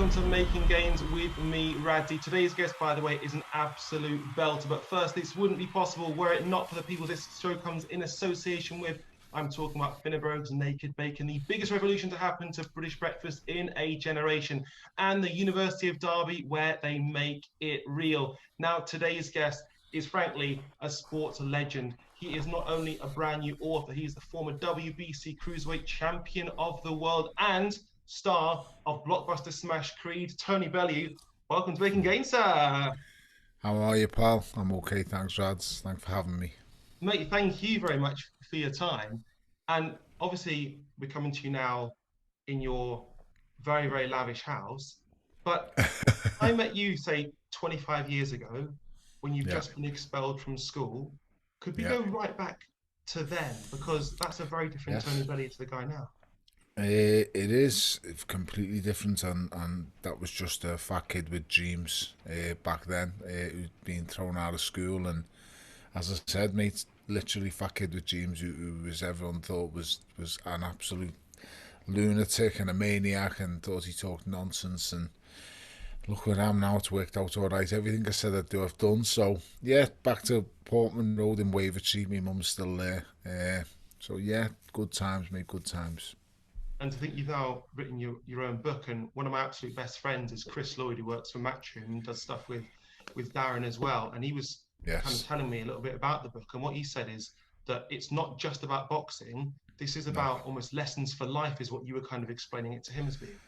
welcome to Making Gains with me, Radzi. Today's guest, by the way, is an absolute belter. But first, this wouldn't be possible were it not for the people this show comes in association with. I'm talking about Finneberg's Naked Bacon, the biggest revolution to happen to British breakfast in a generation, and the University of Derby, where they make it real. Now, today's guest is frankly a sports legend. He is not only a brand new author, he is the former WBC Cruiserweight Champion of the World and star of blockbuster smash Creed, Tony Bellew. Welcome to Making Gains, sir. How are you, pal? I'm okay, thanks, Rads. Thanks for having me. Mate, thank you very much for your time. And obviously, we're coming to you now in your very, very lavish house. But I met you, say, 25 years ago when you've Yeah, just been expelled from school. Could we yeah, go right back to then? Because that's a very different Tony yes. Bellew to the guy now. It is completely different, and that was just a fat kid with dreams back then, who'd been thrown out of school, and as I said, mate, literally fat kid with dreams, who was everyone thought was an absolute lunatic and a maniac, and thought he talked nonsense, and look where I am now. It's worked out all right. Everything I said I'd do, I've done. So yeah, back to Portman Road in Wavertree. My mum's still there. So yeah, good times, mate. Good times. And to think you've now written your own book, and one of my absolute best friends is Chris Lloyd, who works for Matchroom and does stuff with Darren as well. And he was kind of Yes. telling me a little bit about the book, and what he said is that it's not just about boxing. This is No. about almost lessons for life, is what you were kind of explaining it to him as being.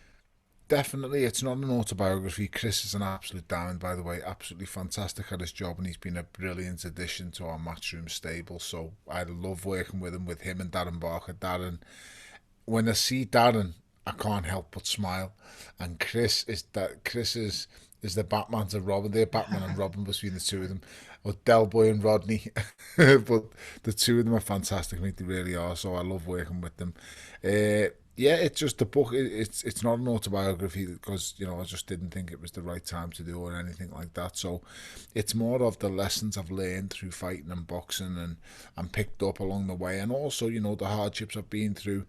Definitely, it's not an autobiography. Chris is an absolute diamond, by the way. Absolutely fantastic at his job, and he's been a brilliant addition to our matchroom stable. So I love working with him, and Darren Barker. Darren, when I see Darren, I can't help but smile. And Chris is the Batman to Robin. They're Batman and Robin between the two of them, or Del Boy and Rodney. But the two of them are fantastic. I think they really are. So I love working with them. Yeah, it's just the book. It's not an autobiography because I just didn't think it was the right time to do or anything like that. So it's more of the lessons I've learned through fighting and boxing and picked up along the way, and also the hardships I've been through,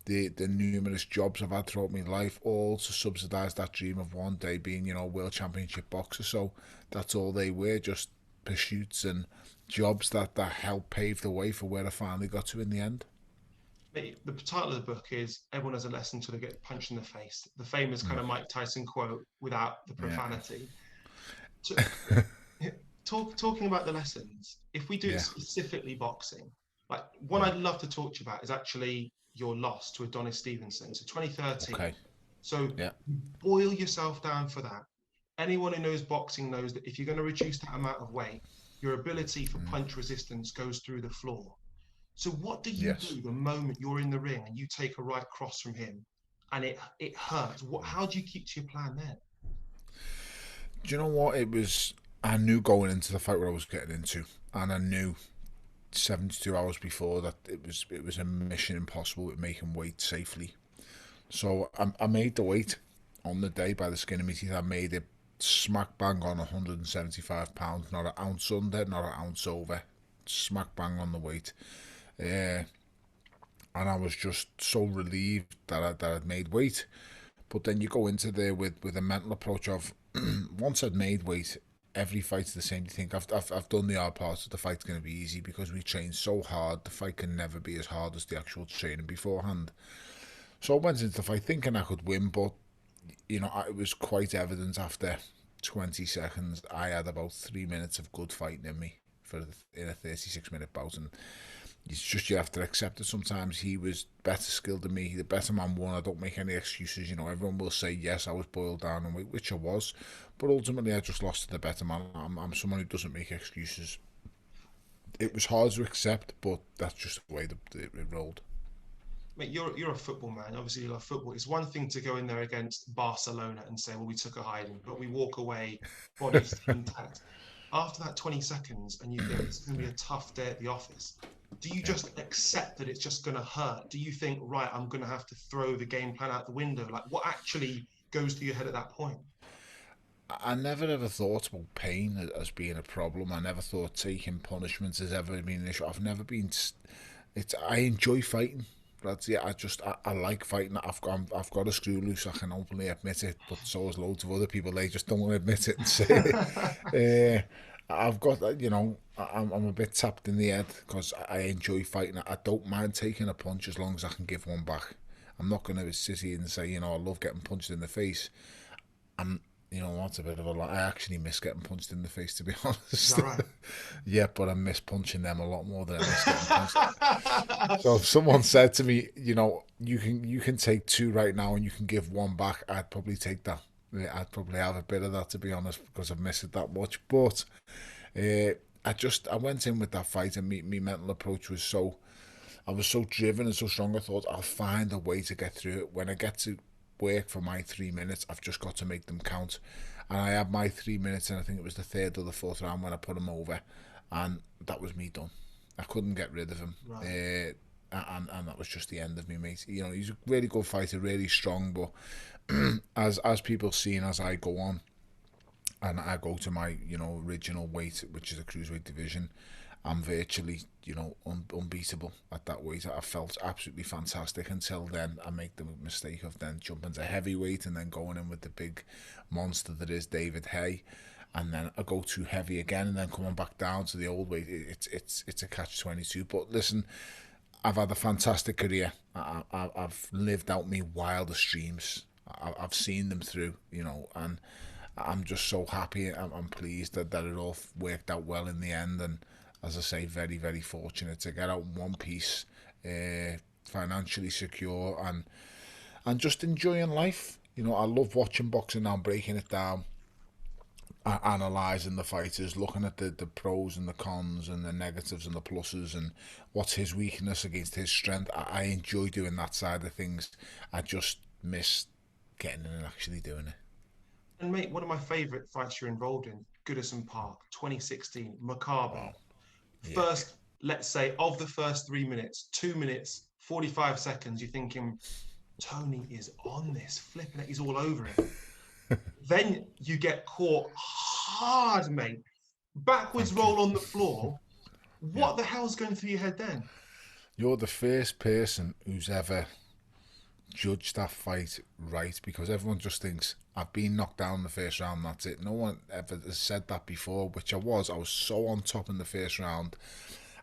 the numerous jobs I've had throughout my life, all to subsidise that dream of one day being world championship boxer. So that's all they were, just pursuits and jobs that helped pave the way for where I finally got to in the end. The title of the book is "Everyone Has a Lesson Till They Get Punched in the Face." The famous kind of Mike Tyson quote, "Without the Yeah, profanity." To, talking about the lessons, if we do it yeah, specifically boxing, like one yeah. I'd love to talk to you about is actually your loss to Adonis Stevenson. So 2013. Okay, So yeah. boil yourself down for that. Anyone who knows boxing knows that if you're going to reduce that amount of weight, your ability for punch resistance goes through the floor. So what do you Yes. do the moment you're in the ring and you take a right cross from him and it hurts? How do you keep to your plan then? Do you know what it was? I knew going into the fight what I was getting into, and I knew 72 hours before that it was a mission impossible with making weight safely. So I made the weight on the day by the skin of my teeth. I made it smack bang on 175 pounds, not an ounce under, not an ounce over, smack bang on the weight. Yeah, and I was just so relieved that I'd made weight. But then you go into there with a mental approach of once I'd made weight, every fight's the same. You think I've done the hard part, so the fight's going to be easy because we train so hard. The fight can never be as hard as the actual training beforehand. So I went into the fight thinking I could win, but it was quite evident after 20 seconds I had about 3 minutes of good fighting in me for in a 36-minute bout, and it's just you have to accept it. Sometimes he was better skilled than me. The better man won. I don't make any excuses. Everyone will say yes, I was boiled down and weight, which I was, but ultimately I just lost to the better man. I'm someone who doesn't make excuses. It was hard to accept, but that's just the way it rolled. Mate, you're a football man. Obviously, you love football. It's one thing to go in there against Barcelona and say, "Well, we took a hiding, but we walk away, bodies intact." After that 20 seconds, and you think this is going to be a tough day at the office, do you Yeah. just accept that it's just going to hurt? Do you think, right, I'm going to have to throw the game plan out the window? Like, what actually goes through your head at that point? I never ever thought about pain as being a problem. I never thought taking punishments has ever been an issue. I've never been. It's I enjoy fighting. Radzi. I like fighting. I've got a screw loose. I can openly admit it, but so has loads of other people. They just don't want to admit it and say it. I've got, I'm a bit tapped in the head because I enjoy fighting. I don't mind taking a punch as long as I can give one back. I'm not going to sit here and say, I love getting punched in the face. I'm, that's a bit of a lie. I actually miss getting punched in the face, to be Is honest. that right? Yeah, but I miss punching them a lot more than I miss getting punched. So if someone said to me, you can take two right now and you can give one back, I'd probably take that. Yeah, I'd probably have a bit of that, to be honest, because I've missed it that much. But I went in with that fight, and me mental approach was I was so driven and so strong. I thought I'll find a way to get through it. When I get to work for my 3 minutes, I've just got to make them count. And I had my 3 minutes, and I think it was the third or the fourth round when I put him over, and that was me done. I couldn't get rid of him. Right. And that was just the end of me, mate. He's a really good fighter, really strong, but as people see, and as I go on, and I go to my original weight, which is the cruiserweight division, I'm virtually unbeatable at that weight. I felt absolutely fantastic until then. I make the mistake of then jumping to heavyweight and then going in with the big monster that is David Hay, and then I go too heavy again and then coming back down to the old weight. It's a catch-22. But listen, I've had a fantastic career. I've lived out my wildest dreams. I've seen them through, and I'm just so happy. I'm pleased that it all worked out well in the end. And as I say, very, very fortunate to get out in one piece, financially secure, and just enjoying life. I love watching boxing now, breaking it down, analysing the fighters, looking at the pros and the cons and the negatives and the pluses and what's his weakness against his strength. I enjoy doing that side of things. I just miss getting in and actually doing it. And mate, one of my favourite fights you're involved in, Goodison Park, 2016, Macabre. Wow. Yeah. First, let's say, of the first 3 minutes, 2 minutes, 45 seconds, you're thinking, Tony is on this, flipping it, he's all over it. Then you get caught hard, mate. Backwards Thank you. roll on the floor. Yeah. What the hell's going through your head then? You're the first person who's ever judged that fight right, because everyone just thinks I've been knocked down in the first round, that's it. No one ever has said that before, which I was. I was so on top in the first round.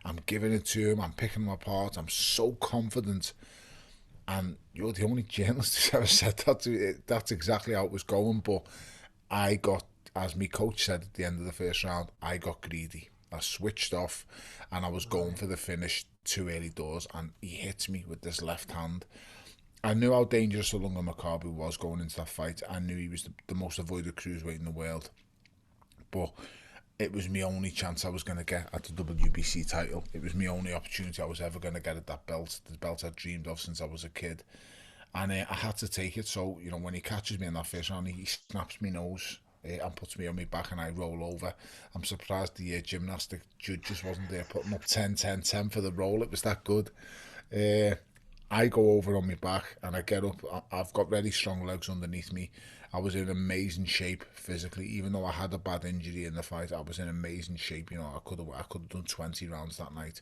I'm giving it to him. I'm picking him apart. I'm so confident. And you're the only journalist who's ever said that to me. That's exactly how it was going. But I got, as my coach said at the end of the first round, I got greedy. I switched off and I was going for the finish too early doors, and he hits me with this left hand. I knew how dangerous Olunga Makabu was going into that fight. I knew he was the most avoided cruiserweight in the world. But it was my only chance I was going to get at the WBC title. It was my only opportunity I was ever going to get at that belt, the belt I dreamed of since I was a kid. And I had to take it. So, when he catches me in that first round, he snaps my nose and puts me on my back and I roll over. I'm surprised the gymnastic judges wasn't there putting up 10, 10, 10 for the roll. It was that good. I go over on my back and I get up. I've got really strong legs underneath me. I was in amazing shape physically, even though I had a bad injury in the fight. I was in amazing shape. I could have done 20 rounds that night,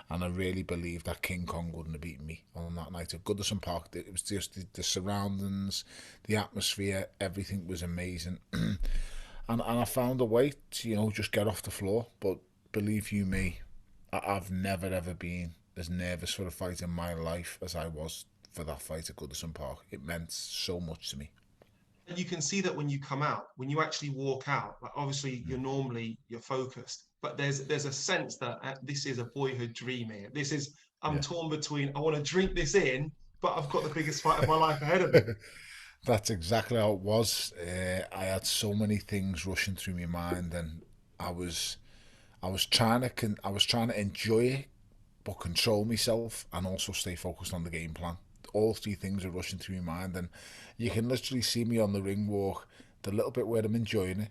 and I really believed that King Kong wouldn't have beaten me on that night at Goodison Park. It was just the surroundings, the atmosphere, everything was amazing, and I found a way to just get off the floor. But believe you me, I've never ever been as nervous for a fight in my life as I was for that fight at Goodison Park. It meant so much to me. You can see that when you come out, when you actually walk out, like obviously you're focused, but there's a sense that this is a boyhood dream here. I'm Yeah. torn between I want to drink this in, but I've got the biggest fight of my life ahead of me. That's exactly how it was. I had so many things rushing through my mind, and I was I was trying to enjoy it, but control myself and also stay focused on the game plan. All three things are rushing through my mind, and you can literally see me on the ring walk. The little bit where I'm enjoying it,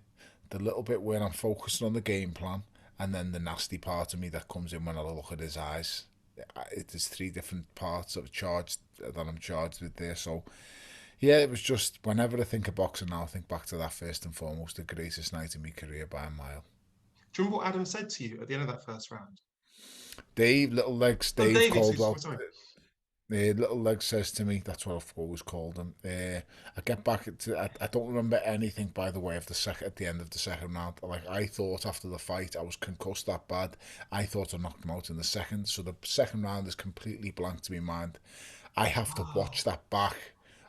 the little bit where I'm focused on the game plan, and then the nasty part of me that comes in when I look at his eyes. It is three different parts of charged that I'm charged with there. So yeah, it was just whenever I think of boxing now, I think back to that first and foremost, the greatest night in my career by a mile. Do you remember what Adam said to you at the end of that first round? Dave, Little Legs, Oh, Dave David, Caldwell. sorry. Little Leg says to me, that's what I've always called him. I get back to, I don't remember anything, by the way, of the second at the end of the second round. Like, I thought after the fight I was concussed that bad. I thought I knocked him out in the second, so the second round is completely blank to my mind. I have to watch Oh, that back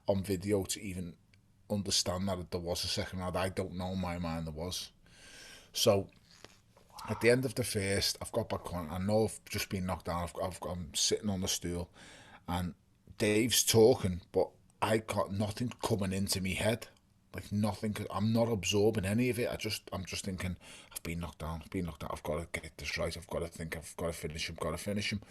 on video to even understand that there was a second round. I don't know in my mind there was. So at the end of the first, I've got back on. I know I've just been knocked down. I'm sitting on the stool, and Dave's talking, but I got nothing coming into me head. Like nothing. I'm not absorbing any of it. I'm just thinking, I've been knocked down. I've been knocked down. I've got to get this right. I've got to think. I've got to finish him. Got to finish him.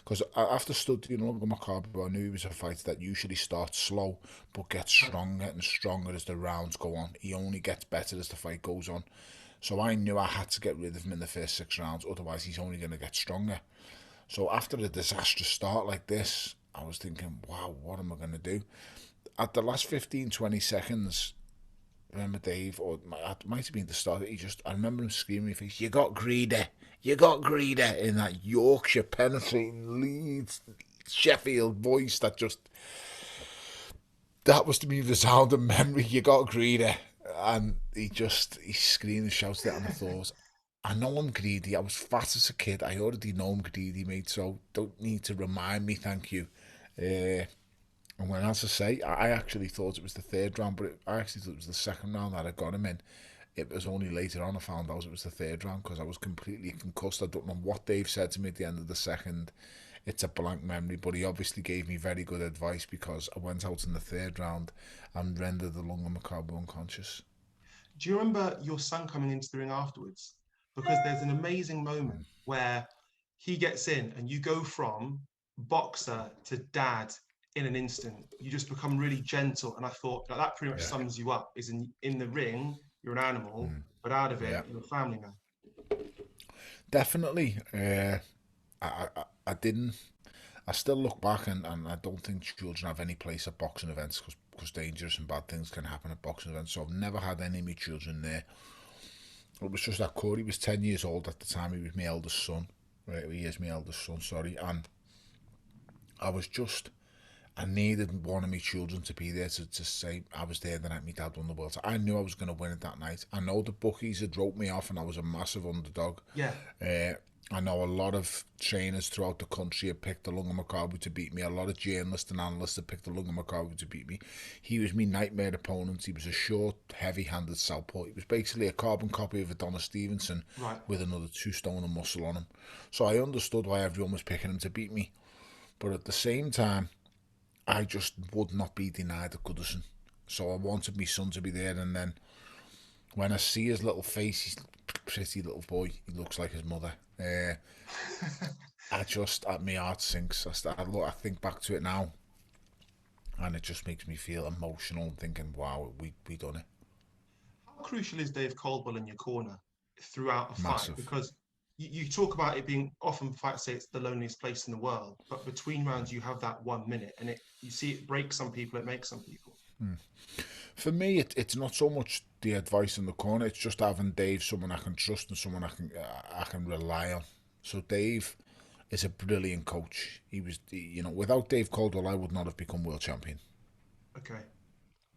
Because after studying Logan McCarthy, I knew he was a fighter that usually starts slow but gets stronger and stronger as the rounds go on. He only gets better as the fight goes on. So I knew I had to get rid of him in the first 6 rounds, otherwise he's only going to get stronger. So after a disastrous start like this, I was thinking, wow, what am I going to do? At the last 15, 20 seconds, remember Dave, or it might have been the start, I remember him screaming in my face, you got greedy, you got greedy, in that Yorkshire penetrating Leeds, Sheffield voice that was to me the sound of memory, you got greedy. And he screamed and shouted it, and I thought, I know I'm greedy. I was fat as a kid. I already know I'm greedy, mate. So don't need to remind me. Thank you. And when, as I say, I actually thought it was the third round, but I actually thought it was the second round that I got him in. It was only later on I found out it was the third round because I was completely concussed. I don't know what Dave said to me at the end of the second. It's a blank memory, but he obviously gave me very good advice because I went out in the third round and rendered the lung and Macabre unconscious. do you remember your son coming into the ring afterwards? Because there's an amazing moment where he gets in and you go from boxer to dad in an instant. You just become really gentle. And I thought that pretty much Yeah. sums you up. Is in the ring, you're an animal, but out of Yeah. it, you're a family man. Definitely. I didn't. I still look back and I don't think children have any place at boxing events because dangerous and bad things can happen at boxing events. So I've never had any of my children there. It was just that Corey was 10 years old at the time. He was my eldest son. Right, he is my eldest son, sorry. And I was just, I needed one of my children to be there to say I was there the night my dad won the world. I knew I was going to win it that night. I know the bookies had wrote me off and I was a massive underdog. Yeah. Uh, I know a lot of trainers throughout the country had picked the Lunga Makabu to beat me. A lot of journalists and analysts had picked the Lunga Makabu to beat me. He was my nightmare opponent. He was a short, heavy-handed southpaw. He was basically a carbon copy of Adonis Stevenson Right. with another 2 stone of muscle on him. So I understood why everyone was picking him to beat me. But at the same time, I just would not be denied a Goodison. So I wanted my son to be there, and then when I see his little face, he's a pretty little boy. He looks like his mother. At my heart sinks. I think back to it now, and it just makes me feel emotional and thinking, wow, we done it. How crucial is Dave Caldwell in your corner throughout a fight? Massive. Because you talk about it being often fights say it's the loneliest place in the world, but between rounds you have that 1 minute, and it you see it breaks some people, it makes some people. For me, it's not so much the advice in the corner. It's just having Dave, someone I can trust and someone I can rely on. So Dave is a brilliant coach. Without Dave Caldwell, I would not have become world champion. Okay.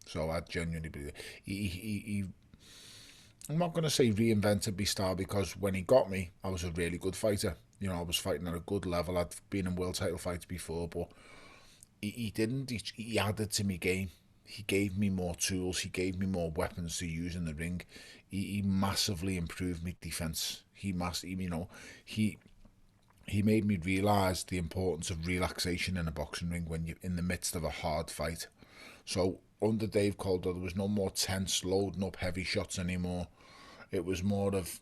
So I genuinely believe it. He I'm not going to say reinvented my style because when he got me, I was a really good fighter. I was fighting at a good level. I'd been in world title fights before, but he didn't. He added to my game. He gave me more tools. He gave me more weapons to use in the ring. He massively improved my defense. He he made me realise the importance of relaxation in a boxing ring when you're in the midst of a hard fight. So under Dave Calder, there was no more tense, loading up heavy shots anymore. It was more of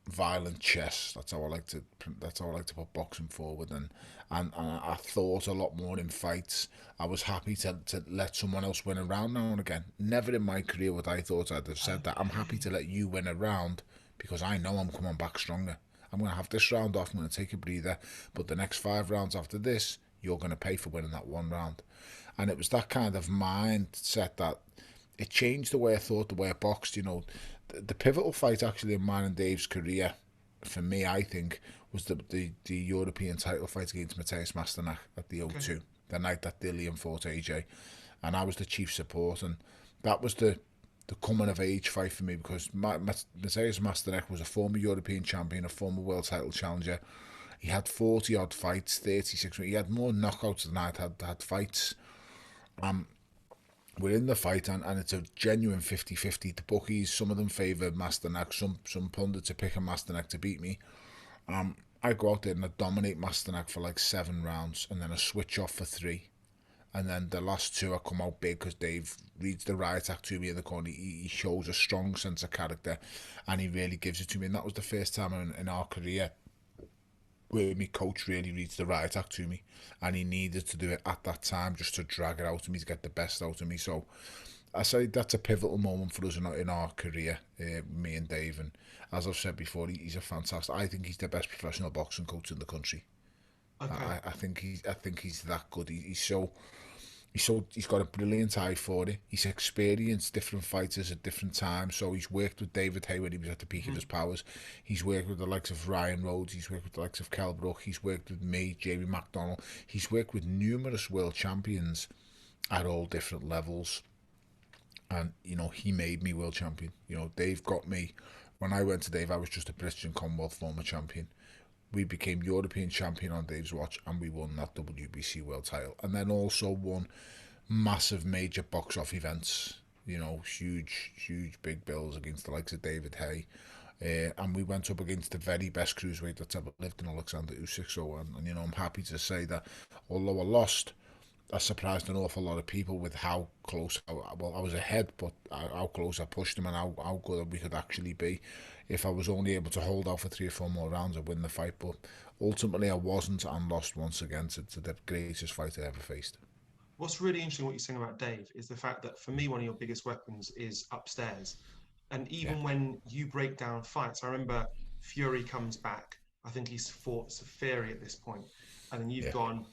violent chess. That's how I like to. That's how I like to put boxing forward. And I thought a lot more in fights. I was happy to let someone else win a round now and again. Never in my career would I thought I'd have said that. I'm happy to let you win a round because I know I'm coming back stronger. I'm going to have this round off. I'm going to take a breather. But the next 5 rounds after this, you're going to pay for winning that one round. And it was that kind of mindset that it changed the way I thought, the way I boxed. The pivotal fight actually in mine and Dave's career, for me, I think, was the European title fight against Matthias Masternak at the Okay. O2. the night that Dillian fought AJ, and I was the chief support, and that was the coming of age fight for me because Matthias Masternak was a former European champion, a former world title challenger. He had 40 odd fights, 36. He had more knockouts than I'd had fights. We're in the fight, and it's a genuine 50-50. The bookies, some of them favour Masternak, some pundits are picking Masternak to beat me. I go out there and I dominate Masternak for like 7 rounds, and then I switch off for 3. And then the last 2 I come out big because Dave reads the riot act to me in the corner. He shows a strong sense of character, and he really gives it to me. And that was the first time in our career where my coach really reads the riot act to me, and he needed to do it at that time just to drag it out of me, to get the best out of me. So I say that's a pivotal moment for us in our career, me and Dave. And as I've said before, he's a fantastic. I think he's the best professional boxing coach in the country. Okay. I think he's that good. He's got a brilliant eye for it. He's experienced different fighters at different times. So he's worked with David Hay when he was at the peak of his powers. He's worked with the likes of Ryan Rhodes. He's worked with the likes of Caldwell. He's worked with me, Jamie McDonnell. He's worked with numerous world champions at all different levels. And, he made me world champion. Dave got me. When I went to Dave, I was just a British and Commonwealth former champion. We became European champion on Dave's watch, and we won that WBC world title, and then also won massive major box off events, huge big bills against the likes of David Hay, and we went up against the very best cruiserweight that's ever lived in Alexander Usyk. So, and I'm happy to say that although I lost, I surprised an awful lot of people with how close, well, I was ahead, but how close I pushed him and how good we could actually be. If I was only able to hold out for 3 or 4 more rounds, I'd win the fight. But ultimately, I wasn't, and lost once again to the greatest fight I ever faced. What's really interesting what you're saying about Dave is the fact that for me, one of your biggest weapons is upstairs. And Yeah, even when you break down fights, I remember Fury comes back. I think he's fought Safari at this point, and then you've yeah, gone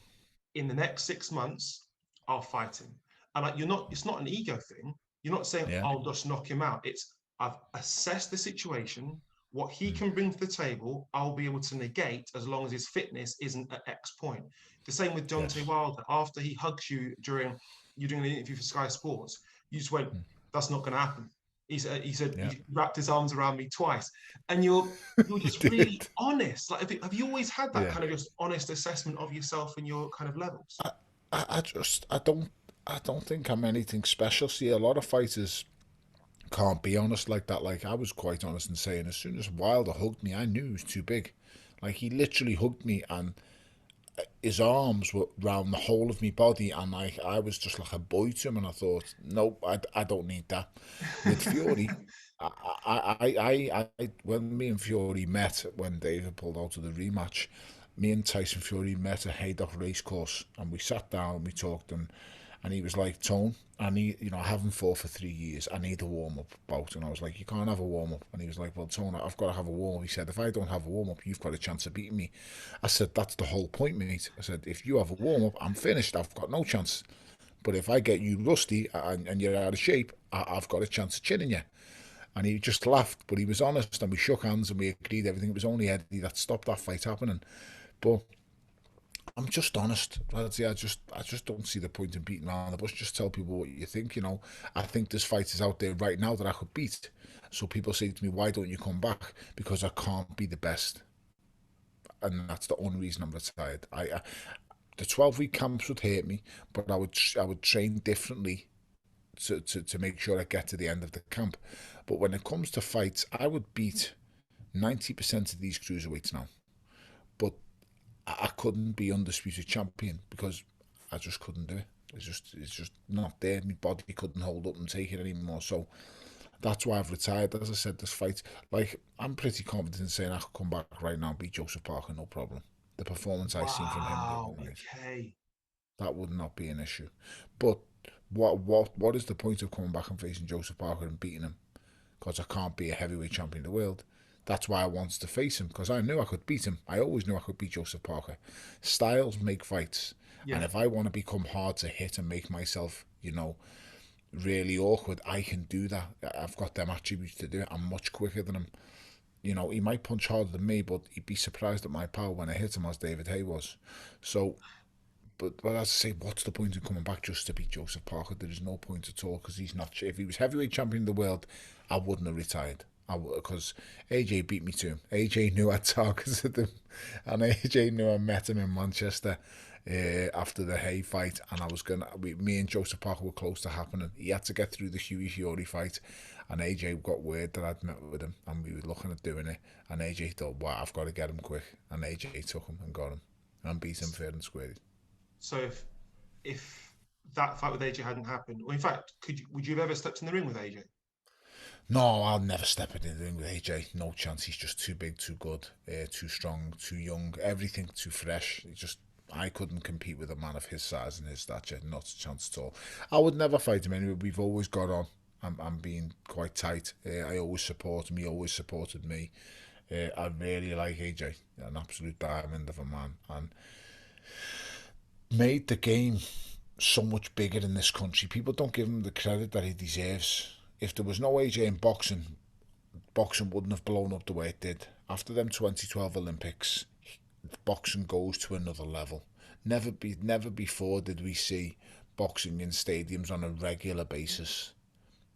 in the next 6 months, I'll fight him. And like you're not, it's not an ego thing. You're not saying yeah, I'll just knock him out. It's I've assessed the situation, what he mm, can bring to the table, I'll be able to negate as long as his fitness isn't at X point. The same with Deontay yes, Wilder. After he hugs you during you doing the interview for Sky Sports, you just went, "That's not going to happen." He said yeah. he wrapped his arms around me twice, and you're He just did. really honest. Like, have you always had that Yeah. kind of just honest assessment of yourself and your kind of levels? I, I don't think I'm anything special. See, a lot of fighters can't be honest like that. Like, I was quite honest in saying as soon as Wilder hugged me, I knew he was too big. Like, he literally hugged me, and his arms were round the whole of my body, and I was just like a boy to him, and I thought, nope, I don't need that. With Fury, when me and Fury met, when David pulled out of the rematch, me and Tyson Fury met at Haydock Racecourse, and we sat down and we talked, and he was like, Tone, I need, I haven't fought for 3 years. I need a warm up bout. And I was like, you can't have a warm up. And he was like, well, Tone, I've got to have a warm up. He said, if I don't have a warm up, you've got a chance of beating me. I said, that's the whole point, mate. I said, if you have a warm up, I'm finished. I've got no chance. But if I get you rusty and you're out of shape, I've got a chance of chinning you. And he just laughed, but he was honest, and we shook hands and we agreed everything. It was only Eddie that stopped that fight happening. But I'm just honest. I just don't see the point in beating around the bush. Just tell people what you think. I think there's fighters out there right now that I could beat. So people say to me, "Why don't you come back?" Because I can't be the best, and that's the only reason I'm retired. The 12-week camps would hurt me, but I would train differently to make sure I get to the end of the camp. But when it comes to fights, I would beat 90% of these cruiserweights now. But I couldn't be undisputed champion because I just couldn't do it. It's just not there. My body couldn't hold up and take it anymore. So that's why I've retired. As I said, this fight, like, I'm pretty confident in saying I could come back right now and beat Joseph Parker, no problem. The performance I seen from him the Wow. other night, Okay. that would not be an issue. But what is the point of coming back and facing Joseph Parker and beating him? Because I can't be a heavyweight champion of the world. That's why I wanted to face him, because I knew I could beat him. I always knew I could beat Joseph Parker. Styles make fights. And Yeah. if I want to become hard to hit and make myself, really awkward, I can do that. I've got them attributes to do it. I'm much quicker than him. He might punch harder than me, but he'd be surprised at my power when I hit him, as David Hay was. So but as I say, what's the point in coming back just to beat Joseph Parker? There is no point at all because he's not. If he was heavyweight champion of the world, I wouldn't have retired. Because AJ beat me to him. AJ knew I'd targeted him, and AJ knew I met him in Manchester after the Hay fight, and I was gonna. Me and Joseph Parker were close to happening. He had to get through the Hughie Fury fight, and AJ got word that I'd met with him, and we were looking at doing it. And AJ thought, "Wow, I've got to get him quick," and AJ took him and got him, and beat him fair and square. So if that fight with AJ hadn't happened, or in fact, would you have ever stepped in the ring with AJ? No, I'll never step in the ring with AJ. No chance. He's just too big, too good, too strong, too young. Everything too fresh. I couldn't compete with a man of his size and his stature. Not a chance at all. I would never fight him anyway. We've always got on. I'm being quite tight. I always support him. He always supported me. I really like AJ. An absolute diamond of a man, and made the game so much bigger in this country. People don't give him the credit that he deserves. If there was no AJ in boxing, boxing wouldn't have blown up the way it did. After them 2012 Olympics, boxing goes to another level. Never before did we see boxing in stadiums on a regular basis.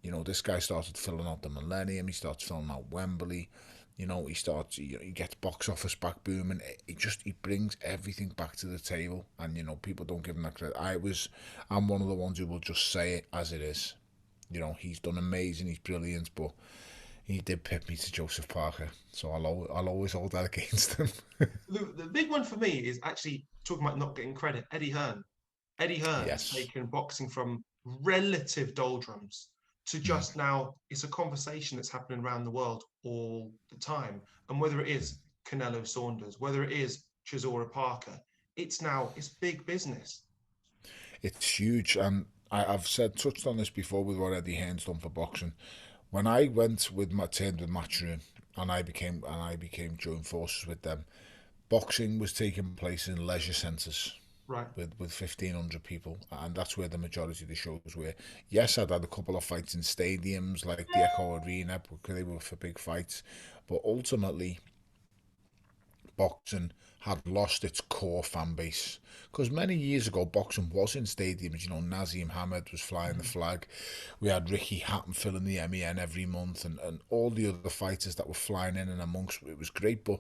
You know, this guy started filling out the Millennium. He starts filling out Wembley. You know, he gets box office back booming. He brings everything back to the table, and people don't give him that credit. I'm one of the ones who will just say it as it is. He's done amazing. He's brilliant, but he did pip me to Joseph Parker, so I'll always hold that against him. The big one for me is actually talking about not getting credit. Eddie Hearn. Eddie Hearn has Yes. taken boxing from relative doldrums to just now. It's a conversation that's happening around the world all the time. And whether it is Canelo Saunders, whether it is Chisora Parker, it's big business. It's huge, and I've touched on this before with what Eddie Hearn's done for boxing. When I went with my teamed with Matchroom, and I became joint forces with them, boxing was taking place in leisure centres Right. with 1,500 people, and that's where the majority of the shows were. Yes, I'd had a couple of fights in stadiums like the Echo Arena because they were for big fights, but ultimately boxing had lost its core fan base. Because many years ago, boxing was in stadiums. Nazim Hamed was flying the flag. We had Ricky Hatton filling the MEN every month, and all the other fighters that were flying in and amongst. It was great, but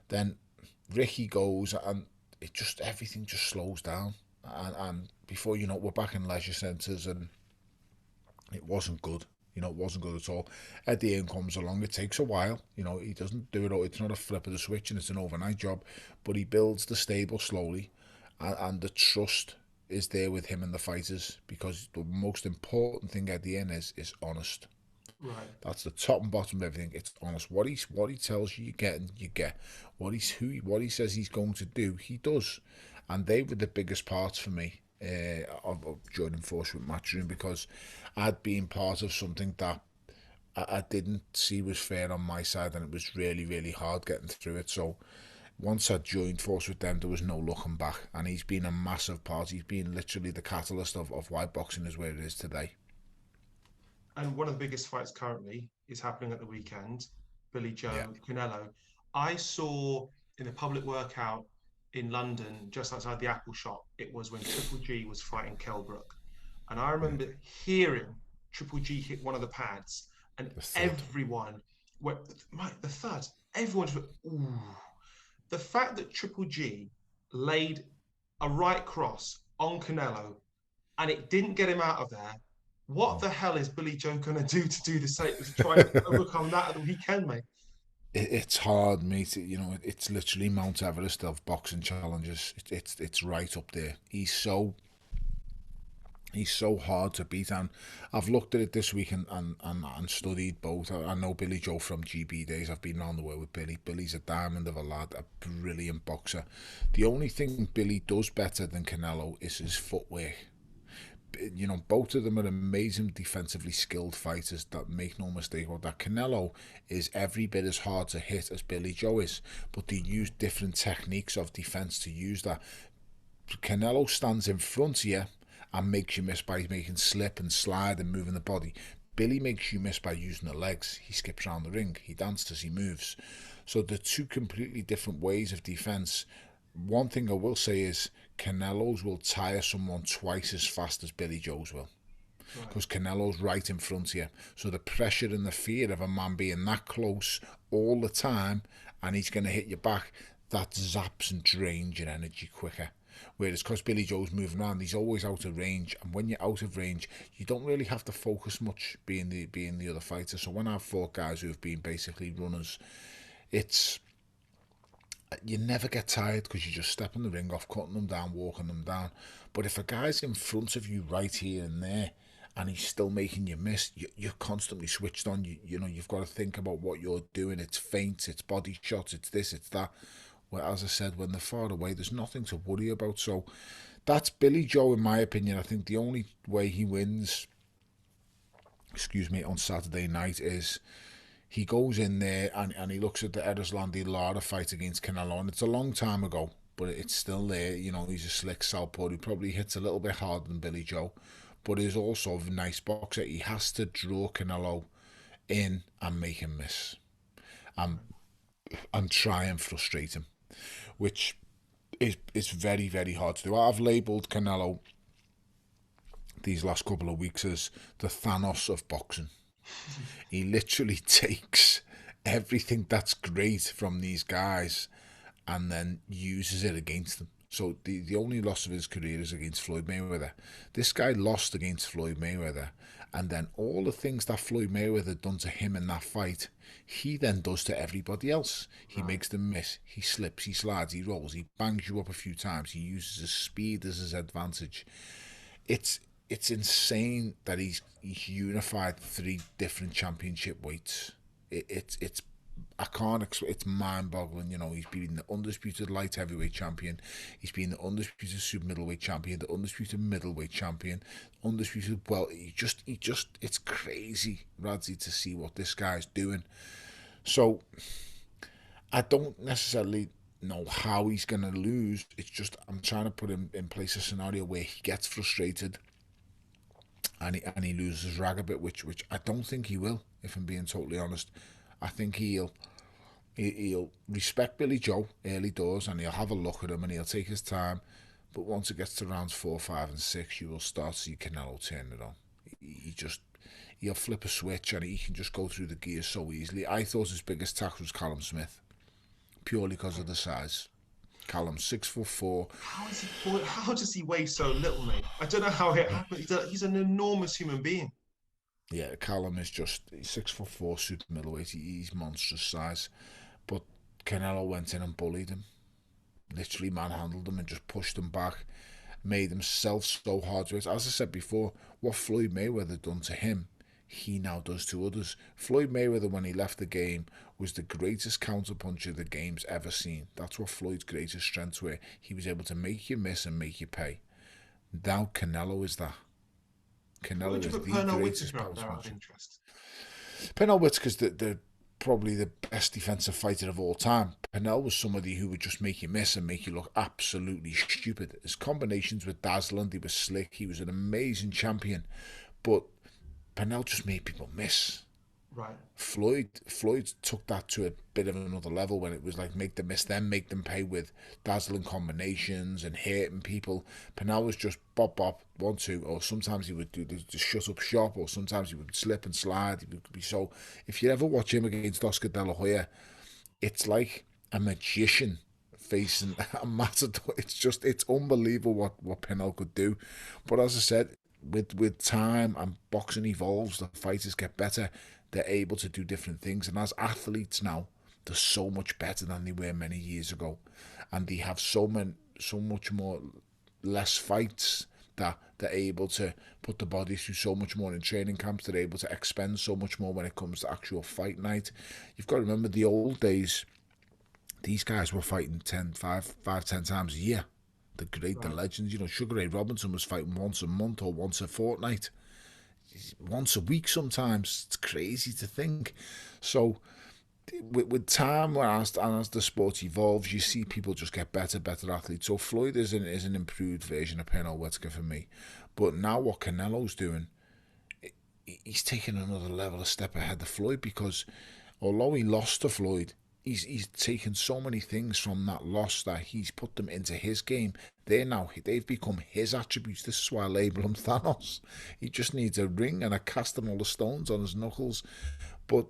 then Ricky goes, and everything just slows down. And before you know it, we're back in leisure centres, and it wasn't good. It wasn't good at all. Eddie Hearn comes along. It takes a while. He doesn't do it all. It's not a flip of the switch and it's an overnight job. But he builds the stable slowly, and the trust is there with him and the fighters, because the most important thing Eddie Hearn is honest. Right. That's the top and bottom of everything. It's honest. What he tells you, you get, and you get. What he says he's going to do, he does. And they were the biggest parts for me of joining force with Matchroom, because I'd been part of something that I didn't see was fair on my side, and it was really, really hard getting through it. So once I joined force with them, there was no looking back, and he's been a massive part. He's been literally the catalyst of why boxing is where it is today. And one of the biggest fights currently is happening at the weekend. Billy Yeah, Joe Canelo. I saw in a public workout in London, just outside the Apple shop, it was when Triple G was fighting Kell, and I remember hearing Triple G hit one of the pads, and the third. everyone went, the third, everyone just went, ooh. The fact that Triple G laid a right cross on Canelo and it didn't get him out of there. What the hell is Billy Joe going to do the same to try and overcome that at the weekend, mate? It's hard, mate. It's literally Mount Everest of boxing challenges. It's right up there. He's so hard to beat, and I've looked at it this week and studied both. I know Billy Joe from GB days. I've been around the world with Billy. Billy's a diamond of a lad, a brilliant boxer. The only thing Billy does better than Canelo is his footwork. Both of them are amazing defensively skilled fighters that make no mistake about that. Canelo is every bit as hard to hit as Billy Joe is, but they use different techniques of defense to use that. Canelo stands in front of you and makes you miss by making slip and slide and moving the body. Billy makes you miss by using the legs. He skips around the ring, he dances, he moves. So they're two completely different ways of defense. one thing I will say is Canelo's will tire someone twice as fast as Billy Joe's will. Right. Because Canelo's right in front of you. So the pressure and the fear of a man being that close all the time and he's going to hit you back, that zaps and drains your energy quicker. Whereas because Billy Joe's moving around, he's always out of range. And when you're out of range, you don't really have to focus much being the other fighter. So when I've fought guys who have been basically runners, it's you never get tired because you just step in the ring off, cutting them down, walking them down. But if a guy's in front of you right here and there, and he's still making you miss, you're constantly switched on. You know, you've got to think about what you're doing. It's feints, it's body shots, it's this, it's that. Well, as I said, when they're far away, there's nothing to worry about. So that's Billy Joe, in my opinion. I think the only way he wins, on Saturday night is he goes in there and he looks at the Erislandy Lara fight against Canelo, and it's a long time ago, but it's still there. You know, he's a slick southpaw. He probably hits a little bit harder than Billy Joe, but he's also a nice boxer. He has to draw Canelo in and make him miss, and try and frustrate him, which is very, very hard to do. I've labelled Canelo these last couple of weeks as the Thanos of boxing. He literally takes everything that's great from these guys and then uses it against them. So the only loss of his career is against Floyd Mayweather. This guy lost against Floyd Mayweather, and then all the things that Floyd Mayweather done to him in that fight, he then does to everybody else. He makes them miss, he slips, he slides, he rolls, he bangs you up a few times, he uses his speed as his advantage. It's insane that he's unified three different championship weights. It's I can't explain. It's mind-boggling. You know, he's been the undisputed light heavyweight champion. He's been the undisputed super middleweight champion, the undisputed middleweight champion, undisputed. Well, it's crazy, Radzi, to see what this guy's doing. So I don't necessarily know how he's going to lose. It's just I'm trying to put him in place a scenario where he gets frustrated and he loses rag a bit, which I don't think he will. If I'm being totally honest, I think he'll respect Billy Joe early doors, and he'll have a look at him and he'll take his time. But once it gets to rounds 4, 5, and 6, you will start to see Canelo turn it on. He'll flip a switch and he can just go through the gears so easily. I thought his biggest tax was Callum Smith, purely because of the size. Callum's 6'4". How does he weigh so little, mate? I don't know how it happened. He's an enormous human being. Yeah, Callum is just 6'4", super middleweight. He's monstrous size. But Canelo went in and bullied him. Literally manhandled him and just pushed him back. Made himself so hard to it. As I said before, what Floyd Mayweather done to him, he now does to others. Floyd Mayweather, when he left the game, was the greatest counterpuncher the game's ever seen. That's what Floyd's greatest strengths were. He was able to make you miss and make you pay. Now Canelo is that. Canelo is the greatest power puncher. Pernell Whitaker's the probably the best defensive fighter of all time. Pernell was somebody who would just make you miss and make you look absolutely stupid. His combinations were dazzling. He was slick. He was an amazing champion. But Pernell just made people miss. Right. Floyd took that to a bit of another level when it was like make them miss, then make them pay with dazzling combinations and hitting people. Pernell was just bop bop 1 2, or sometimes he would do the shut up shop, or sometimes he would slip and slide. He would be so. If you ever watch him against Oscar De La Hoya, it's like a magician facing a matador. It's unbelievable what Pernell could do. But as I said, with time and boxing evolves, the fighters get better. They're able to do different things, and as athletes now, they're so much better than they were many years ago, and they have so much more less fights that they're able to put the body through so much more in training camps. They're able to expend so much more when it comes to actual fight night. You've got to remember the old days. These guys were fighting 10 times a year. The great, the legends. You know, Sugar Ray Robinson was fighting once a month or once a fortnight. Once a week sometimes. It's crazy to think. So with time and as the sport evolves, you see people just get better athletes. So Floyd is an improved version of Pernell Whitaker for me. But now what Canelo's doing, he's taking another level, a step ahead of Floyd, because although he lost to Floyd, he's taken so many things from that loss that he's put them into his game. They've become his attributes. This is why I label him Thanos. He just needs a ring and a cast and all the stones on his knuckles. But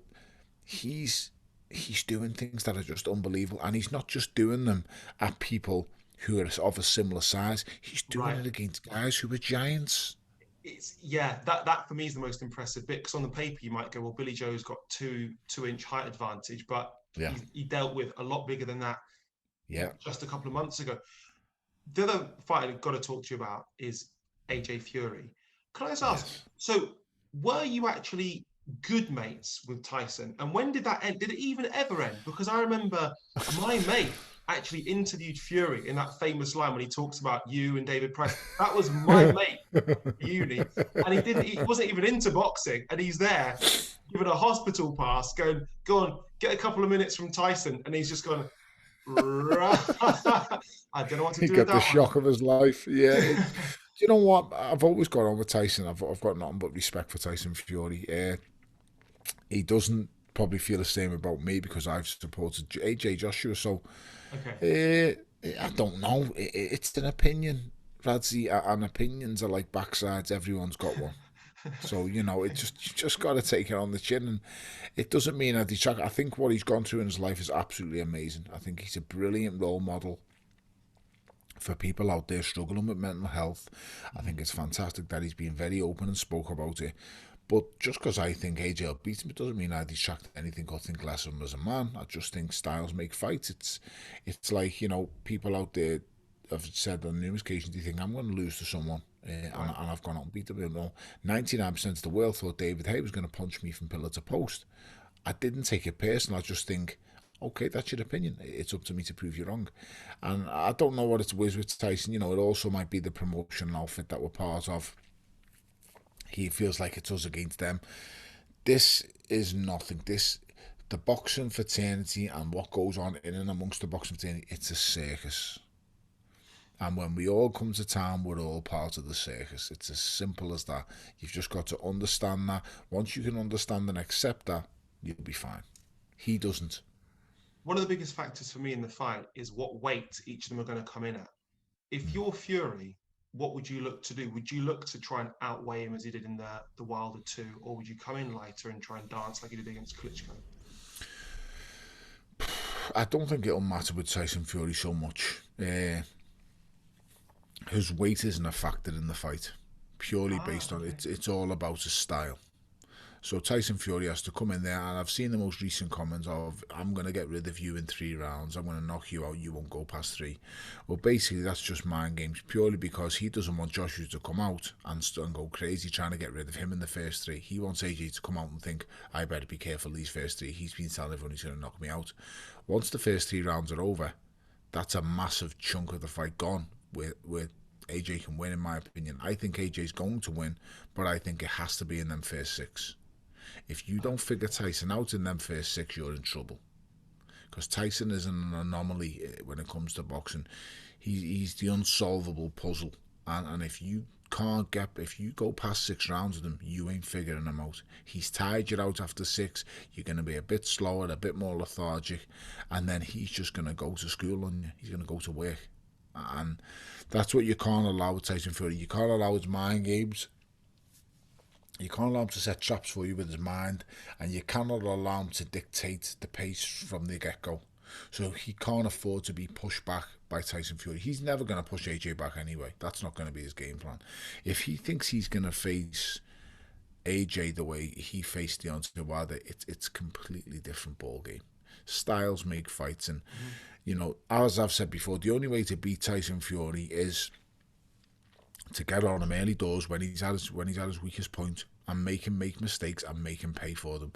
he's he's doing things that are just unbelievable, and he's not just doing them at people who are of a similar size. He's doing Right. it against guys who are giants. It's yeah, that for me is the most impressive bit because on the paper you might go, well, Billy Joe's got 2 inch height advantage, but Yeah, he dealt with a lot bigger than that yeah, just a couple of months ago. The other fight I've got to talk to you about is AJ Fury. Can I just ask? yes. So, were you actually good mates with Tyson? And when did that end? Did it even ever end? Because I remember my mate actually interviewed Fury in that famous line when he talks about you and David Price. That was my mate at uni, and he wasn't even into boxing, and he's there given a hospital pass, going, go on, get a couple of minutes from Tyson, and he's just gone. I don't know what to He do with got the that one. shock of his life. Yeah. You know what? I've always got on with Tyson. I've got nothing but respect for Tyson Fury. He doesn't probably feel the same about me because I've supported AJ Joshua. So Okay. I don't know. It's an opinion, Radzi, and opinions are like backsides. Everyone's got one. So it just you just got to take it on the chin, and it doesn't mean I detract. I think what he's gone through in his life is absolutely amazing. I think he's a brilliant role model for people out there struggling with mental health. I think it's fantastic that he's been very open and spoke about it. But just because I think AJ will beat him, it doesn't mean I detract anything or think less of him as a man. I just think styles make fights. It's like people out there have said on numerous occasions, do you think I'm going to lose to someone? Right. And I've gone out and beat them. 99% of the world thought David Hay was going to punch me from pillar to post. I didn't take it personal. I just think, okay, that's your opinion. It's up to me to prove you wrong. And I don't know what it was with Tyson. It also might be the promotional outfit that we're part of. He feels like it's us against them. This is nothing. The boxing fraternity and what goes on in and amongst the boxing fraternity, it's a circus. And when we all come to town, we're all part of the circus. It's as simple as that. You've just got to understand that. Once you can understand and accept that, you'll be fine. He doesn't. One of the biggest factors for me in the fight is what weight each of them are going to come in at. If Mm. you're Fury, what would you look to do? Would you look to try and outweigh him as he did in the Wilder 2, or would you come in lighter and try and dance like he did against Klitschko? I don't think it'll matter with Tyson Fury so much. His weight isn't a factor in the fight, purely based on Okay. it's all about his style. So Tyson Fury has to come in there, and I've seen the most recent comments of, I'm going to get rid of you in 3 rounds, I'm going to knock you out, you won't go past three. Well, basically, that's just mind games, purely because he doesn't want Joshua to come out and go crazy trying to get rid of him in the first three. He wants AJ to come out and think, I better be careful these first three. He's been telling everyone he's going to knock me out. Once the first 3 rounds are over, that's a massive chunk of the fight gone with AJ can win, in my opinion. I think AJ's going to win, but I think it has to be in them first six. If you don't figure Tyson out in them first six, you're in trouble. Because Tyson is an anomaly when it comes to boxing. He's the unsolvable puzzle. And if you go past 6 rounds with him, you ain't figuring him out. He's tired you out after six. You're going to be a bit slower, a bit more lethargic. And then he's just going to go to school on you. He's going to go to work. And that's what you can't allow with Tyson Fury. You can't allow his mind games. You can't allow him to set traps for you with his mind, and you cannot allow him to dictate the pace from the get-go. So he can't afford to be pushed back by Tyson Fury. He's never going to push AJ back anyway. That's not going to be his game plan. If he thinks he's going to face AJ the way he faced Deontay Wilder, it's completely different ball game. Styles make fights, and Mm-hmm. as I've said before, the only way to beat Tyson Fury is to get on him early doors when he's at his weakest point and make him make mistakes and make him pay for them.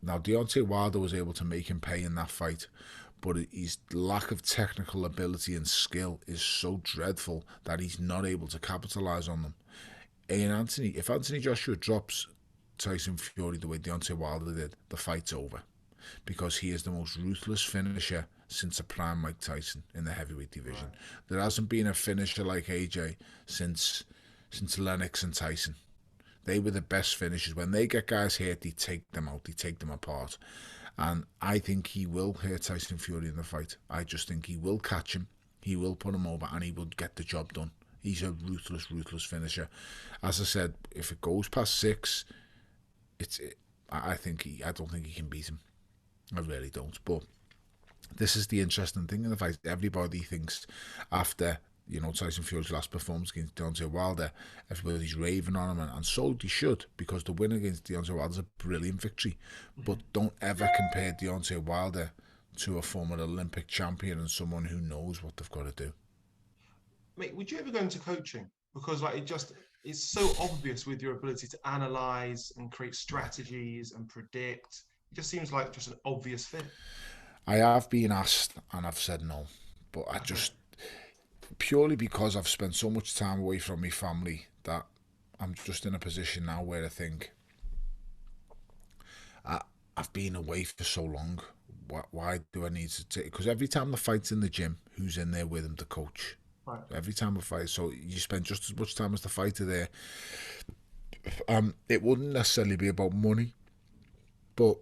Now Deontay Wilder was able to make him pay in that fight, but his lack of technical ability and skill is so dreadful that he's not able to capitalize on them. If Anthony Joshua drops Tyson Fury the way Deontay Wilder did, the fight's over because he is the most ruthless finisher since a prime Mike Tyson in the heavyweight division. Right. There hasn't been a finisher like AJ since Lennox and Tyson. They were the best finishers. When they get guys hurt, they take them out, they take them apart. And I think he will hurt Tyson Fury in the fight. I just think he will catch him, he will put him over, and he will get the job done. He's a ruthless, ruthless finisher. As I said, if it goes past six, it's. I think I don't think he can beat him. I really don't. But this is the interesting thing in the fight. Everybody thinks after Tyson Fury's last performance against Deontay Wilder, everybody's raving on him, and so they should, because the win against Deontay Wilder is a brilliant victory. But don't ever compare Deontay Wilder to a former Olympic champion and someone who knows what they've got to do. Mate, would you ever go into coaching? Because like it's so obvious with your ability to analyze and create strategies and predict. It just seems like just an obvious fit. I have been asked and I've said no, but I Okay. just purely because I've spent so much time away from my family that I'm just in a position now where I think I, I've been away for so long. Why do I need to take? Because every time the fight's in the gym, who's in there with him? The coach. Right. Every time a fight, so you spend just as much time as the fighter there. It wouldn't necessarily be about money, but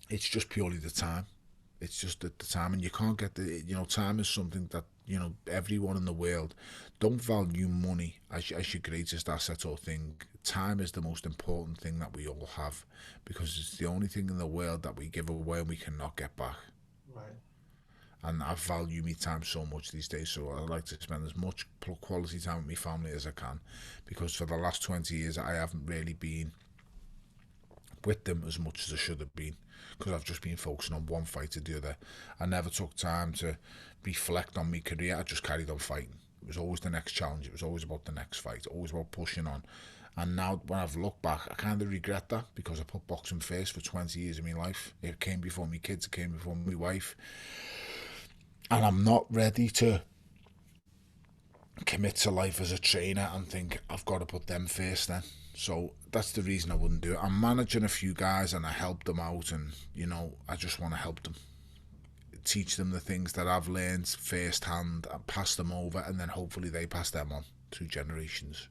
it's just purely the time. It's just the time, and you can't get time is something that everyone in the world don't value money as your greatest asset or thing. Time is the most important thing that we all have, because it's the only thing in the world that we give away and we cannot get back. Right. And I value my time so much these days, so I like to spend as much quality time with my family as I can, because for the last 20 years I haven't really been with them as much as I should have been, because I've just been focusing on one fight or the other. I never took time to reflect on my career. I just carried on fighting. It was always the next challenge. It was always about the next fight. Always about pushing on. And now when I've looked back, I kind of regret that, because I put boxing first for 20 years of my life. It came before my kids. It came before my wife. And I'm not ready to commit to life as a trainer and think I've got to put them first then. So that's the reason I wouldn't do it. I'm managing a few guys and I help them out, and I just want to help them, teach them the things that I've learned firsthand and pass them over, and then hopefully they pass them on through generations.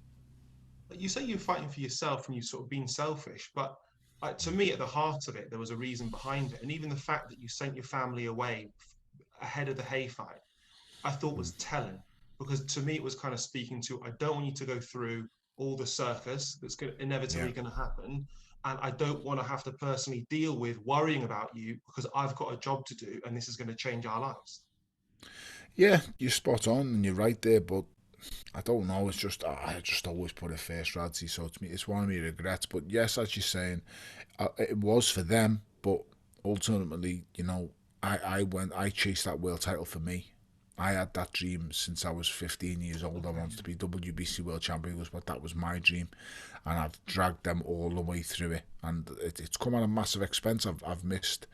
You say you're fighting for yourself and you've sort of been selfish, but to me, at the heart of it, there was a reason behind it. And even the fact that you sent your family away ahead of the hay fight, I thought was telling, because to me, it was kind of speaking to, I don't want you to go through all the circus that's Yeah. inevitably going to happen. And I don't want to have to personally deal with worrying about you, because I've got a job to do and this is going to change our lives. Yeah, you're spot on and you're right there, but I don't know. It's just I just always put it first, Radzi. So to me, it's one of my regrets. But yes, as you're saying, it was for them. But ultimately, I chased that world title for me. I had that dream since I was 15 years old. I Okay. wanted to be WBC world champion, but that was my dream, and I've dragged them all the way through it. And it's come at a massive expense. I've missed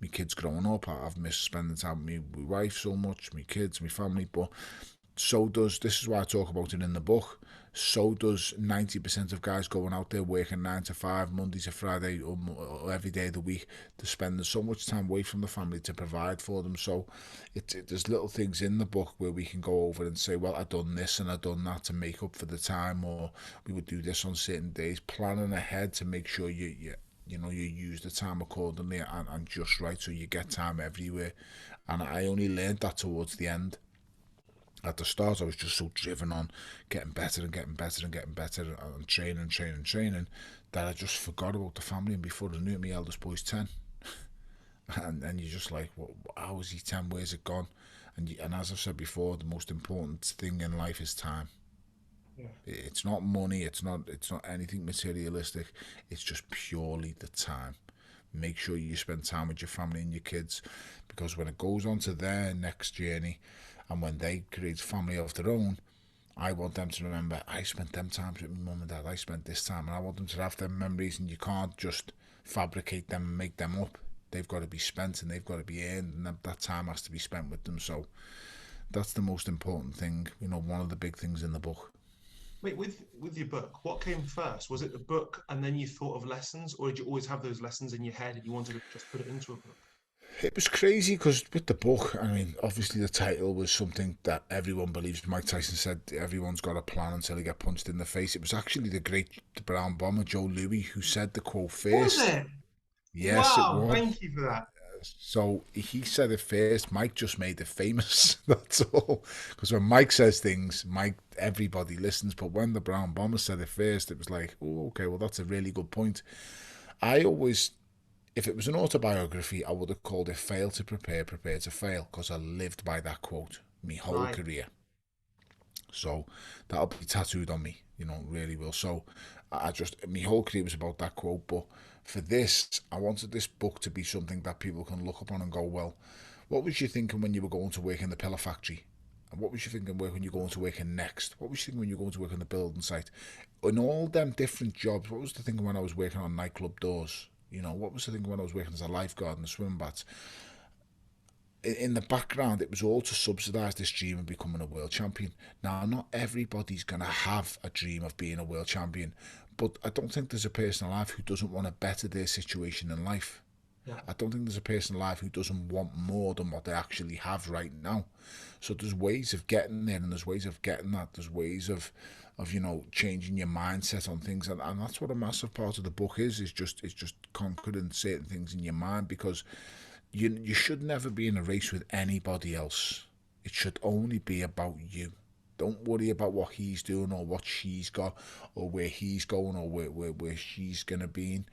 my kids growing up. I've missed spending time with my wife so much, my kids, my family. But so does, this is why I talk about it in the book, so does 90% of guys going out there working 9 to 5 Monday to Friday, or every day of the week, to spending so much time away from the family to provide for them. So there's little things in the book where we can go over and say, well, I done this and I done that to make up for the time, or we would do this on certain days, planning ahead to make sure you use the time accordingly, and just right, so you get time everywhere. And I only learned that towards the end. At the start, I was just so driven on getting better and getting better and getting better, and training, training, training, that I just forgot about the family. And before I knew it, my eldest boy's 10. And you're just like, well, how is he 10? Where's it gone? And as I've said before, the most important thing in life is time. Yeah. It's not money, it's not anything materialistic. It's just purely the time. Make sure you spend time with your family and your kids, because when it goes on to their next journey, and when they create family of their own, I want them to remember, I spent them times with my mum and dad, I spent this time, and I want them to have them memories. And you can't just fabricate them and make them up. They've got to be spent and they've got to be earned, and that time has to be spent with them. So that's the most important thing, one of the big things in the book. Wait, with your book, what came first? Was it the book and then you thought of lessons, or did you always have those lessons in your head and you wanted to just put it into a book? It was crazy because with the book, I mean, obviously the title was something that everyone believes. Mike Tyson said everyone's got a plan until they get punched in the face. It was actually the great brown bomber Joe Louis who said the quote Was first. it? Yes, it Wow, was. thank you for that. So he said it first. Mike just made it famous. That's all. Because when Mike says things, Mike, everybody listens. But when the Brown Bomber said it first, it was like, oh, okay, well, that's a really good point. I always, if it was an autobiography, I would have called it "Fail to Prepare, Prepare to Fail," because I lived by that quote my whole Right. career. So that'll be tattooed on me, really will. So I just, my whole career was about that quote. But for this, I wanted this book to be something that people can look upon and go, well, what was you thinking when you were going to work in the pillar factory? And what was you thinking when you're going to work in Next? What was you thinking when you're going to work on the building site? In all them different jobs, what was the thinking when I was working on nightclub doors? What was the thinking when I was working as a lifeguard in the swimming baths? In the background, it was all to subsidise this dream of becoming a world champion. Now, not everybody's going to have a dream of being a world champion, but I don't think there's a person alive who doesn't want to better their situation in life. Yeah. I don't think there's a person alive who doesn't want more than what they actually have right now. So there's ways of getting there, and there's ways of getting that. There's ways of changing your mindset on things, and that's what a massive part of the book is just conquering certain things in your mind, because you should never be in a race with anybody else. It should only be about you. Don't worry about what he's doing or what she's got or where he's going or where she's going to be.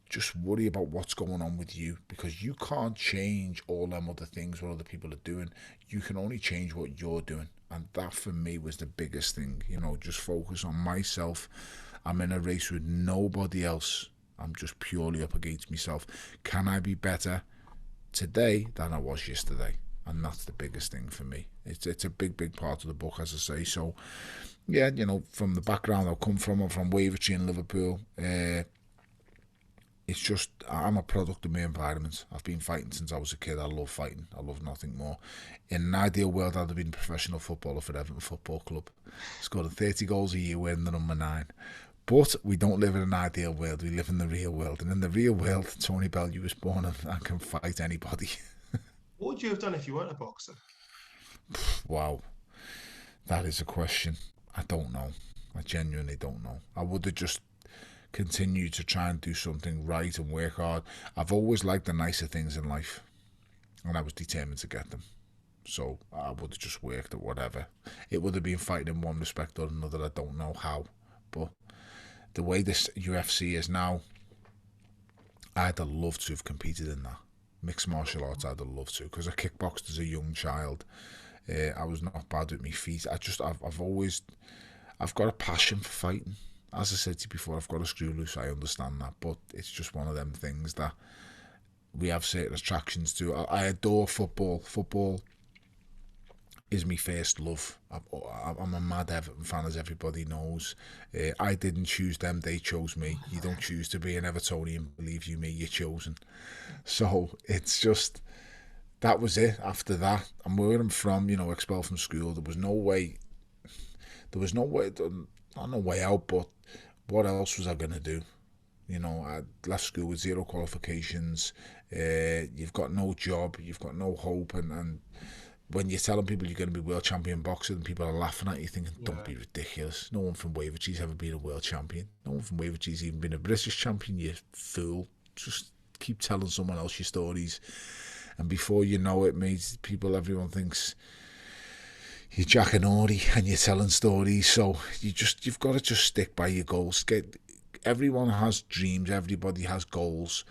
Just worry about what's going on with you, because you can't change all them other things what other people are doing. You can only change what you're doing. And that for me was the biggest thing. Just focus on myself. I'm in a race with nobody else. I'm just purely up against myself. Can I be better today than I was yesterday? And that's the biggest thing for me. It's a big part of the book, as I say. So yeah, from the background I've come from, I'm from Wavertree in Liverpool. It's just, I'm a product of my environment. I've been fighting since I was a kid. I love fighting. I love nothing more. In an ideal world, I'd have been a professional footballer for Everton Football Club, scoring 30 goals a year, wearing the number 9. But we don't live in an ideal world. We live in the real world. And in the real world, Tony Bellew was born and can fight anybody. What would you have done if you weren't a boxer? Wow, that is a question. I don't know. I genuinely don't know. I would have just continued to try and do something right and work hard. I've always liked the nicer things in life, and I was determined to get them. So I would have just worked at whatever. It would have been fighting in one respect or another. I don't know how. But the way this UFC is now, I'd have loved to have competed in that. Mixed martial arts, I'd have loved to, because I kickboxed as a young child. I was not bad with my feet. I've got a passion for fighting. As I said to you before, I've got a screw loose. I understand that, but it's just one of them things that we have certain attractions to. I adore football. Football is my first love. I'm a mad Everton fan, as everybody knows. I didn't choose them; they chose me. You don't choose to be an Evertonian, believe you me, you're chosen. So it's just, that was it. After that, and where I'm from, expelled from school. There was no way. There was no way. Not no way out, but what else was I gonna do? I left school with zero qualifications. You've got no job, you've got no hope, and when you're telling people you're going to be world champion boxer and people are laughing at you, thinking, don't Yeah. be ridiculous. No one from Wavertree's ever been a world champion. No one from Wavertree's even been a British champion, you fool. Just keep telling someone else your stories. And before you know it, mate, everyone thinks you're Jack and Ori and you're telling stories. So you've got to just stick by your goals. Everyone has dreams, everybody has goals.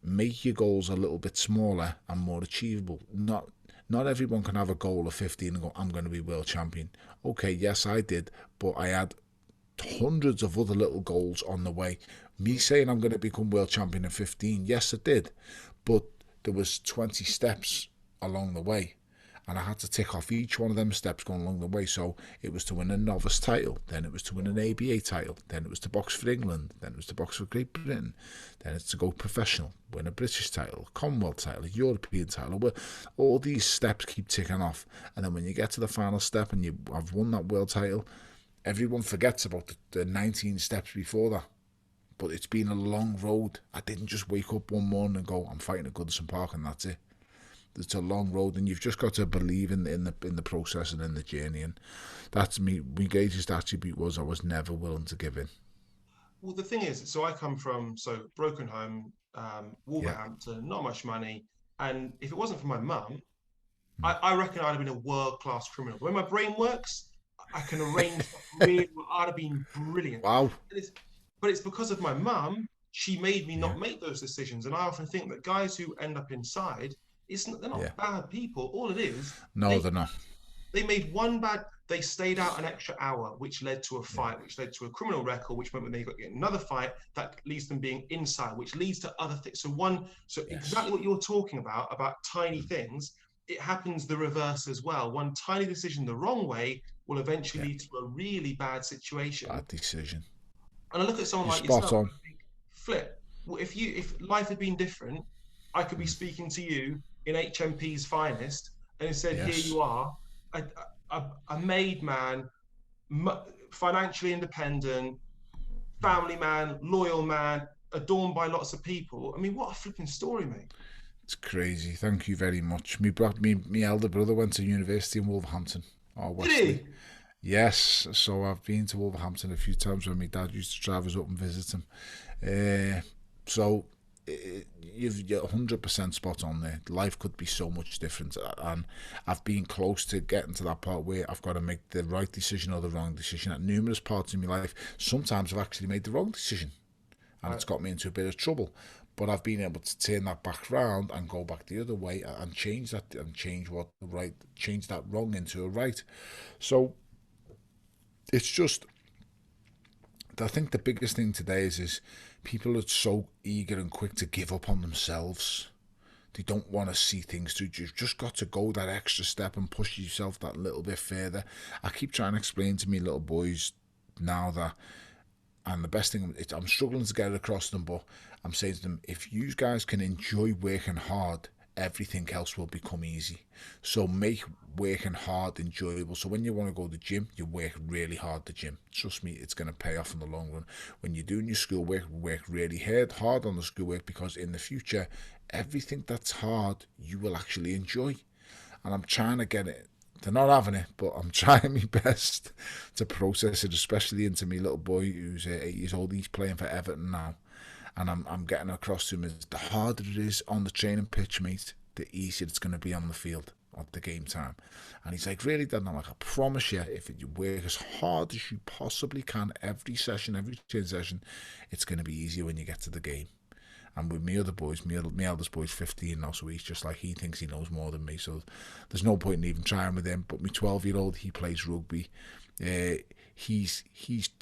Make your goals a little bit smaller and more achievable. Not everyone can have a goal of 15 and go, I'm going to be world champion. Okay, yes, I did, but I had hundreds of other little goals on the way. Me saying I'm going to become world champion in 15, yes, I did, but there was 20 steps along the way, and I had to tick off each one of them steps going along the way. So it was to win a novice title, then it was to win an ABA title, then it was to box for England, then it was to box for Great Britain, then it's to go professional, win a British title, Commonwealth title, a European title. Where all these steps keep ticking off, and then when you get to the final step and I've won that world title, everyone forgets about the 19 steps before that. But it's been a long road. I didn't just wake up one morning and go, I'm fighting at Goodison Park, and that's it. It's a long road, and you've just got to believe in the process and in the journey. And that's me. My greatest attribute was I was never willing to give in. Well, the thing is, so I come from broken home. Yeah. Wolverhampton, not much money. And if it wasn't for my mum, I reckon I'd have been a world-class criminal. The way my brain works, I can arrange stuff really well. I'd have been brilliant. Wow. But it's because of my mum. She made me Yeah. not make those decisions. And I often think that guys who end up inside, they're Yeah. not bad people. All it is, No, they they're not. they made one bad. They stayed out an extra hour, which led to a Yeah. fight, which led to a criminal record, which meant when they got another fight, that leads them being inside, which leads to other things. So Yes. exactly what you're talking about tiny things. It happens the reverse as well. One tiny decision the wrong way will eventually Yeah. lead to a really bad situation. Bad decision. And I look at someone You're like spot yourself on. and I think, flip. Well, if life had been different, I could be speaking to you in HMP's finest, and instead here Yes. you are, a, a made man, financially independent, family man, loyal man, adorned by lots of people. I mean, what a flipping story, mate. It's crazy. Thank you very much. Me elder brother went to university in Wolverhampton or Did Wesley. he? Yes, so I've been to Wolverhampton a few times when my dad used to drive us up and visit him. Uh, so you're 100% spot on there. Life could be so much different, and I've been close to getting to that part where I've got to make the right decision or the wrong decision at numerous parts in my life. Sometimes I've actually made the wrong decision, and it's got me into a bit of trouble. But I've been able to turn that back round and go back the other way and change that and change that wrong into a right. So it's just, I think the biggest thing today is people are so eager and quick to give up on themselves. They don't want to see things through. You've just got to go that extra step and push yourself that little bit further. I keep trying to explain to me little boys now that, and the best thing, I'm struggling to get it across to them, but I'm saying to them, if you guys can enjoy working hard, everything else will become easy. So make working hard enjoyable. So when you want to go to the gym, you work really hard at the gym. Trust me, it's going to pay off in the long run. When you're doing your schoolwork, work really hard on the schoolwork, because in the future, everything that's hard, you will actually enjoy. And I'm trying to get it. They're not having it, but I'm trying my best to process it, especially into my little boy who's 8 years old. He's playing for Everton now. And I'm getting across to him is the harder it is on the training pitch, mate, the easier it's going to be on the field at the game time. And he's like, really, Dad? And I'm like, I promise you, if you work as hard as you possibly can every session, every training session, it's going to be easier when you get to the game. And with my other boys, my eldest boy's 15 now, so he's just like, he thinks he knows more than me, so there's no point in even trying with him. But my 12-year-old, he plays rugby. He's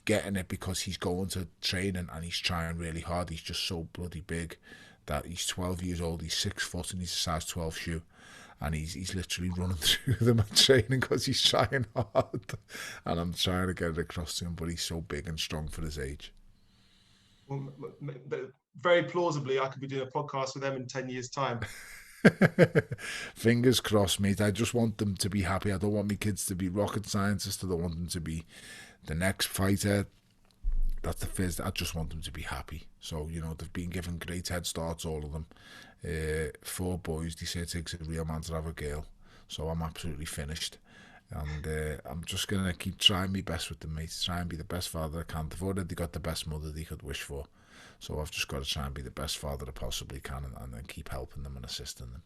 getting it because he's going to training and he's trying really hard. He's just so bloody big that he's 12 years old, he's 6 foot and he's a size 12 shoe. And he's literally running through them at training because he's trying hard. And I'm trying to get it across to him, but he's so big and strong for his age. Well, very plausibly, I could be doing a podcast with them in 10 years' time. Fingers crossed, mate. I just want them to be happy. I don't want my kids to be rocket scientists. I don't want them to be the next fighter. That's the first. I just want them to be happy. So, they've been given great head starts, all of them. 4 boys. They say it takes a real man to have a girl. So I'm absolutely finished. And I'm just going to keep trying my best with them, mate. Try and be the best father I can. They've already got the best mother they could wish for. So I've just got to try and be the best father I possibly can, and then keep helping them and assisting them.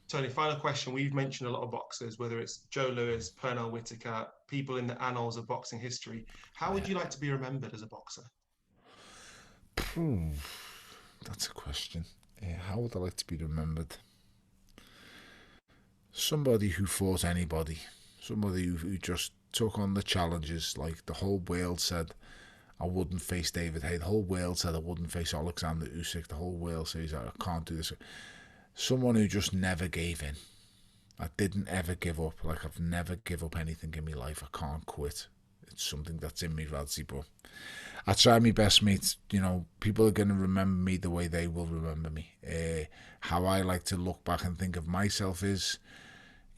Tony, final question. We've mentioned a lot of boxers, whether it's Joe Lewis, Pernell Whitaker, people in the annals of boxing history. How would you like to be remembered as a boxer? That's a question. How would I like to be remembered? Somebody who fought anybody. Somebody who just took on the challenges. Like the whole world said, I wouldn't face David Haye. The whole world said I wouldn't face Alexander Usyk. The whole world says I can't do this. Someone who just never gave in. I didn't ever give up. Like, I've never give up anything in my life. I can't quit. It's something that's in me, Radzi. But I try my best, mate. People are going to remember me the way they will remember me. How I like to look back and think of myself is,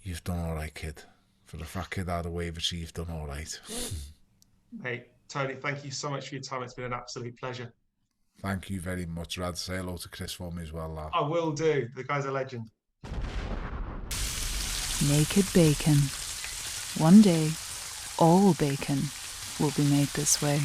you've done all right, kid. For the fat kid out of Wavertree, you've done all right. Hey, Tony, thank you so much for your time. It's been an absolute pleasure. Thank you very much, Rad. Say hello to Chris for me as well, lad. I will do. The guy's a legend. Naked bacon. One day, all bacon will be made this way.